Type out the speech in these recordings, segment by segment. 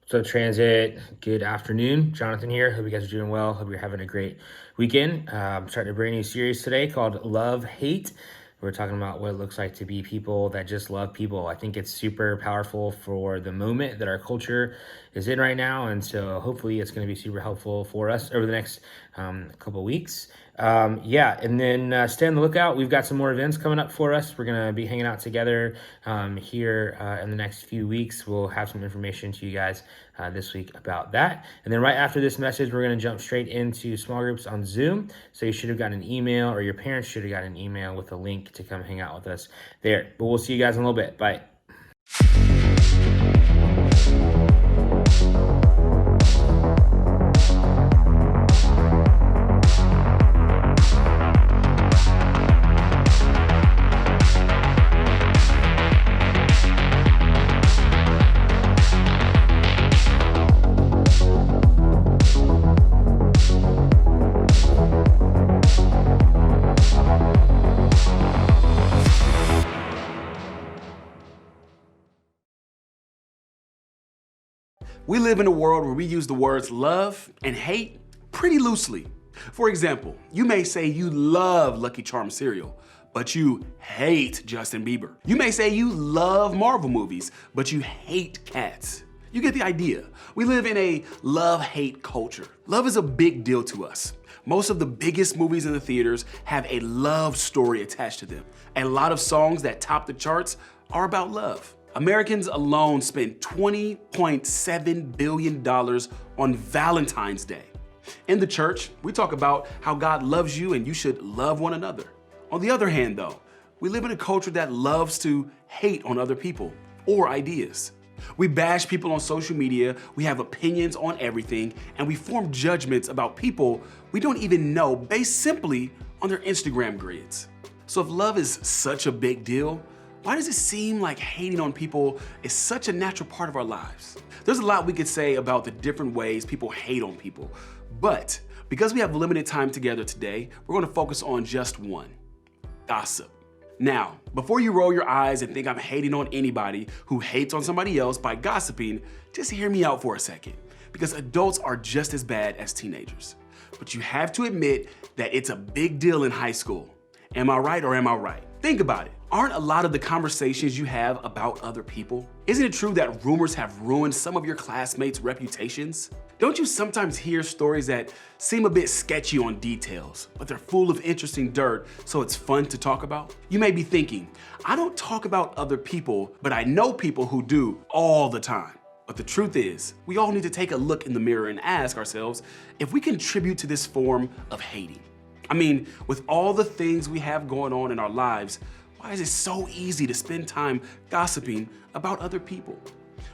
So Transit, good afternoon. Jonathan here. Hope you guys are doing well. Hope you're having a great weekend. Starting a brand new series today called Love Hate. We're talking about what it looks like to be people that just love people. I think it's super powerful for the moment that our culture is in right now. And so hopefully it's going to be super helpful for us over the next couple of weeks. Yeah, and then stay on the lookout. We've got some more events coming up for us. We're going to be hanging out together here in the next few weeks. We'll have some information to you guys this week about that. And then right after this message, we're going to jump straight into small groups on Zoom. So you should have gotten an email, or your parents should have gotten an email with a link to come hang out with us there. But we'll see you guys in a little bit. Bye. We live in a world where we use the words love and hate pretty loosely. For example, you may say you love Lucky Charms cereal, but you hate Justin Bieber. You may say you love Marvel movies, but you hate cats. You get the idea. We live in a love-hate culture. Love is a big deal to us. Most of the biggest movies in the theaters have a love story attached to them. A lot of songs that top the charts are about love. Americans alone spent $20.7 billion on Valentine's Day. In the church, we talk about how God loves you and you should love one another. On the other hand, though, we live in a culture that loves to hate on other people or ideas. We bash people on social media, we have opinions on everything, and we form judgments about people we don't even know based simply on their Instagram grids. So if love is such a big deal, why does it seem like hating on people is such a natural part of our lives? There's a lot we could say about the different ways people hate on people, but because we have limited time together today, we're gonna focus on just one: gossip. Now, before you roll your eyes and think I'm hating on anybody who hates on somebody else by gossiping, just hear me out for a second, because adults are just as bad as teenagers. But you have to admit that it's a big deal in high school. Am I right or am I right? Think about it. Aren't a lot of the conversations you have about other people? Isn't it true that rumors have ruined some of your classmates' reputations? Don't you sometimes hear stories that seem a bit sketchy on details, but they're full of interesting dirt, so it's fun to talk about? You may be thinking, I don't talk about other people, but I know people who do all the time. But the truth is, we all need to take a look in the mirror and ask ourselves if we contribute to this form of hating. I mean, with all the things we have going on in our lives, why is it so easy to spend time gossiping about other people?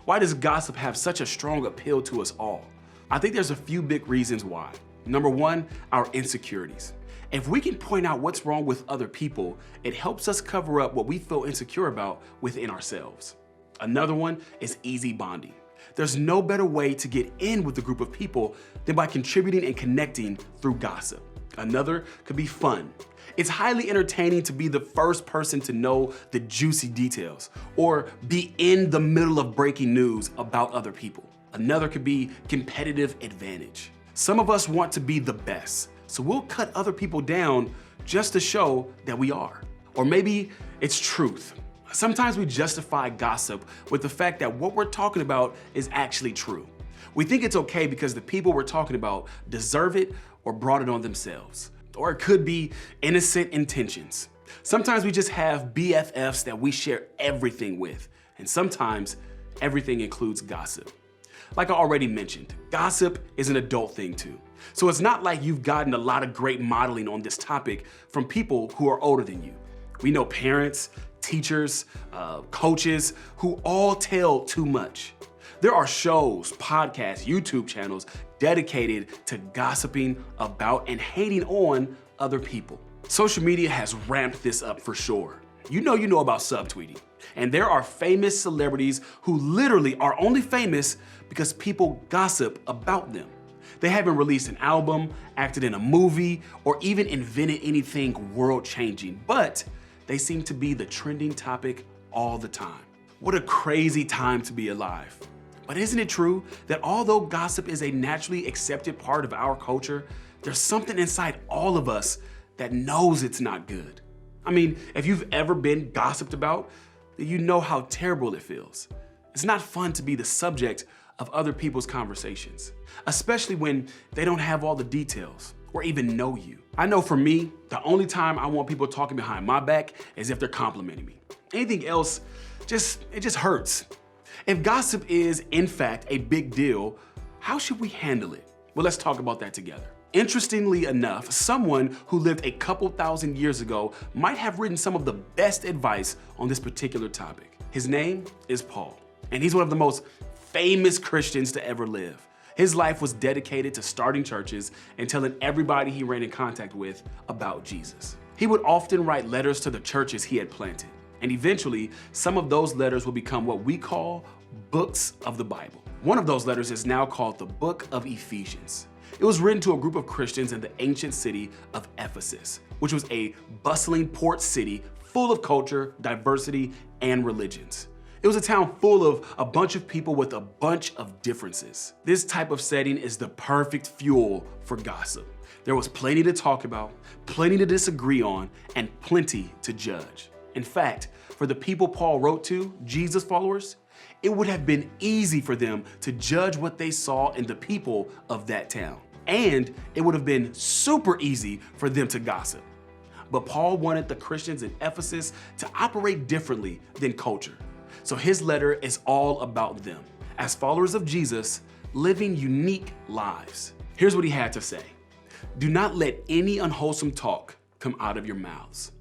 Why does gossip have such a strong appeal to us all? I think there's a few big reasons why. Number one, our insecurities. If we can point out what's wrong with other people, it helps us cover up what we feel insecure about within ourselves. Another one is easy bonding. There's no better way to get in with a group of people than by contributing and connecting through gossip. Another could be fun. It's highly entertaining to be the first person to know the juicy details or be in the middle of breaking news about other people. Another could be competitive advantage. Some of us want to be the best, so we'll cut other people down just to show that we are. Or maybe it's truth. Sometimes we justify gossip with the fact that what we're talking about is actually true. We think it's okay because the people we're talking about deserve it or brought it on themselves. Or it could be innocent intentions. Sometimes we just have BFFs that we share everything with, and sometimes everything includes gossip. Like I already mentioned, gossip is an adult thing too. So it's not like you've gotten a lot of great modeling on this topic from people who are older than you. We know parents, teachers, coaches who all tell too much. There are shows, podcasts, YouTube channels dedicated to gossiping about and hating on other people. Social media has ramped this up for sure. You know about subtweeting. And there are famous celebrities who literally are only famous because people gossip about them. They haven't released an album, acted in a movie, or even invented anything world-changing, but they seem to be the trending topic all the time. What a crazy time to be alive. But isn't it true that although gossip is a naturally accepted part of our culture, there's something inside all of us that knows it's not good? I mean, if you've ever been gossiped about, then you know how terrible it feels. It's not fun to be the subject of other people's conversations, especially when they don't have all the details or even know you. I know for me, the only time I want people talking behind my back is if they're complimenting me. Anything else, it just hurts. If gossip is, in fact, a big deal, how should we handle it? Well, let's talk about that together. Interestingly enough, someone who lived a couple thousand years ago might have written some of the best advice on this particular topic. His name is Paul, and he's one of the most famous Christians to ever live. His life was dedicated to starting churches and telling everybody he ran in contact with about Jesus. He would often write letters to the churches he had planted, and eventually some of those letters will become what we call books of the Bible. One of those letters is now called the Book of Ephesians. It was written to a group of Christians in the ancient city of Ephesus, which was a bustling port city full of culture, diversity, and religions. It was a town full of a bunch of people with a bunch of differences. This type of setting is the perfect fuel for gossip. There was plenty to talk about, plenty to disagree on, and plenty to judge. In fact, for the people Paul wrote to, Jesus followers, it would have been easy for them to judge what they saw in the people of that town. And it would have been super easy for them to gossip. But Paul wanted the Christians in Ephesus to operate differently than culture. So his letter is all about them, as followers of Jesus, living unique lives. Here's what he had to say. Do not let any unwholesome talk come out of your mouths.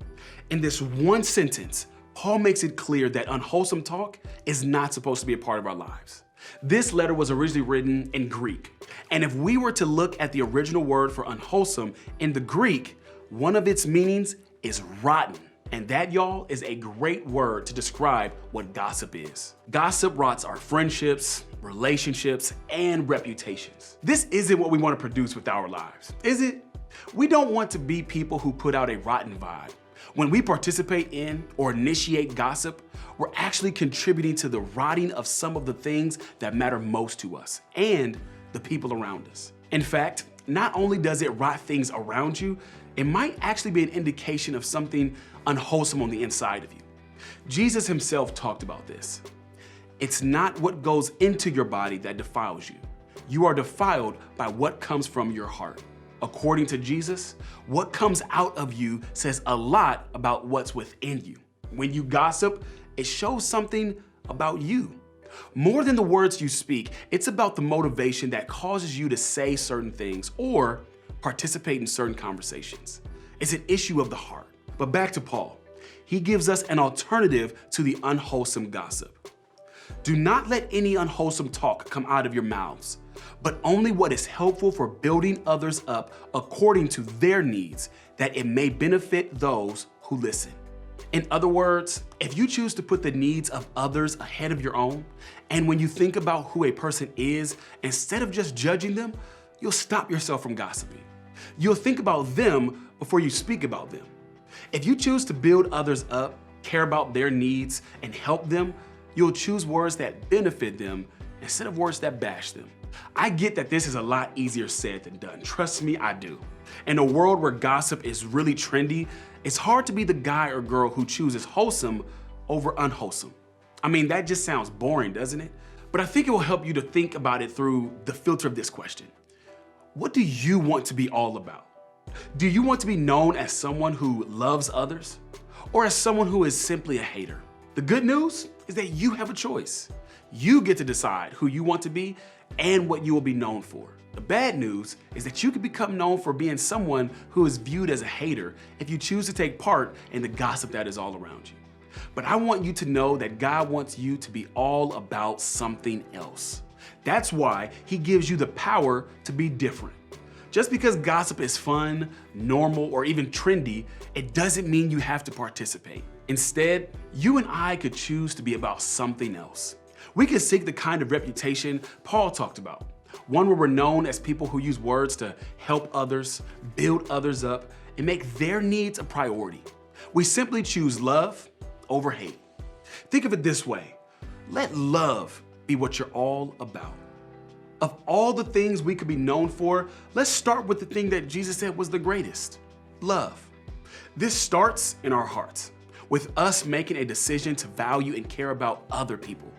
In this one sentence, Paul makes it clear that unwholesome talk is not supposed to be a part of our lives. This letter was originally written in Greek. And if we were to look at the original word for unwholesome in the Greek, one of its meanings is rotten. And that, y'all, is a great word to describe what gossip is. Gossip rots our friendships, relationships, and reputations. This isn't what we want to produce with our lives, is it? We don't want to be people who put out a rotten vibe. When we participate in or initiate gossip, we're actually contributing to the rotting of some of the things that matter most to us and the people around us. In fact, not only does it rot things around you, it might actually be an indication of something unwholesome on the inside of you. Jesus himself talked about this. It's not what goes into your body that defiles you. You are defiled by what comes from your heart. According to Jesus, what comes out of you says a lot about what's within you. When you gossip, it shows something about you. More than the words you speak, it's about the motivation that causes you to say certain things or participate in certain conversations. It's an issue of the heart. But back to Paul. He gives us an alternative to the unwholesome gossip. Do not let any unwholesome talk come out of your mouths, but only what is helpful for building others up according to their needs, that it may benefit those who listen. In other words, if you choose to put the needs of others ahead of your own, and when you think about who a person is, instead of just judging them, you'll stop yourself from gossiping. You'll think about them before you speak about them. If you choose to build others up, care about their needs, and help them, you'll choose words that benefit them instead of words that bash them. I get that this is a lot easier said than done. Trust me, I do. In a world where gossip is really trendy, it's hard to be the guy or girl who chooses wholesome over unwholesome. I mean, that just sounds boring, doesn't it? But I think it will help you to think about it through the filter of this question. What do you want to be all about? Do you want to be known as someone who loves others or as someone who is simply a hater? The good news is that you have a choice. You get to decide who you want to be and what you will be known for. The bad news is that you could become known for being someone who is viewed as a hater if you choose to take part in the gossip that is all around you. But I want you to know that God wants you to be all about something else. That's why He gives you the power to be different. Just because gossip is fun, normal, or even trendy, it doesn't mean you have to participate. Instead, you and I could choose to be about something else. We could seek the kind of reputation Paul talked about, one where we're known as people who use words to help others, build others up, and make their needs a priority. We simply choose love over hate. Think of it this way. Let love be what you're all about. Of all the things we could be known for, let's start with the thing that Jesus said was the greatest: love. This starts in our hearts, with us making a decision to value and care about other people.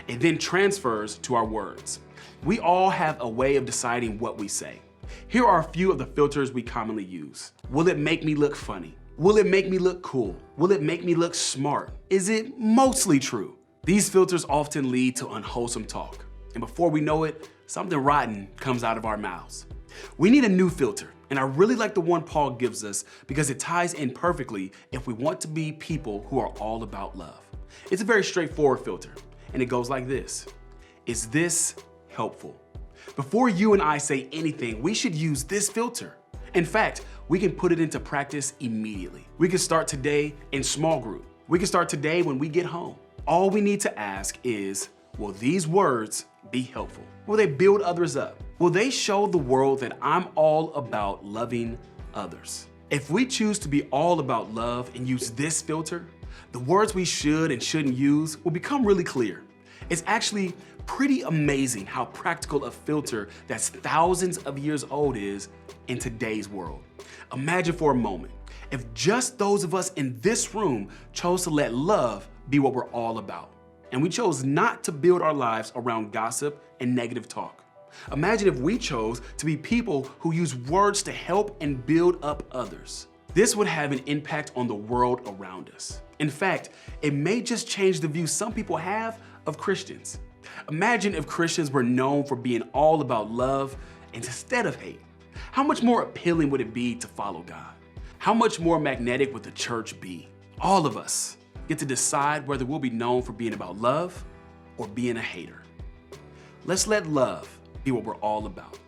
It then transfers to our words. We all have a way of deciding what we say. Here are a few of the filters we commonly use. Will it make me look funny? Will it make me look cool? Will it make me look smart? Is it mostly true? These filters often lead to unwholesome talk. And before we know it, something rotten comes out of our mouths. We need a new filter, and I really like the one Paul gives us because it ties in perfectly if we want to be people who are all about love. It's a very straightforward filter, and it goes like this: is this helpful? Before you and I say anything, we should use this filter. In fact, we can put it into practice immediately. We can start today in small group. We can start today when we get home. All we need to ask is, will these words be helpful? Will they build others up? Will they show the world that I'm all about loving others? If we choose to be all about love and use this filter, the words we should and shouldn't use will become really clear. It's actually pretty amazing how practical a filter that's thousands of years old is in today's world. Imagine for a moment if just those of us in this room chose to let love be what we're all about, and we chose not to build our lives around gossip and negative talk. Imagine if we chose to be people who use words to help and build up others. This would have an impact on the world around us. In fact, it may just change the view some people have of Christians. Imagine if Christians were known for being all about love instead of hate. How much more appealing would it be to follow God? How much more magnetic would the church be? All of us get to decide whether we'll be known for being about love or being a hater. Let's let love be what we're all about.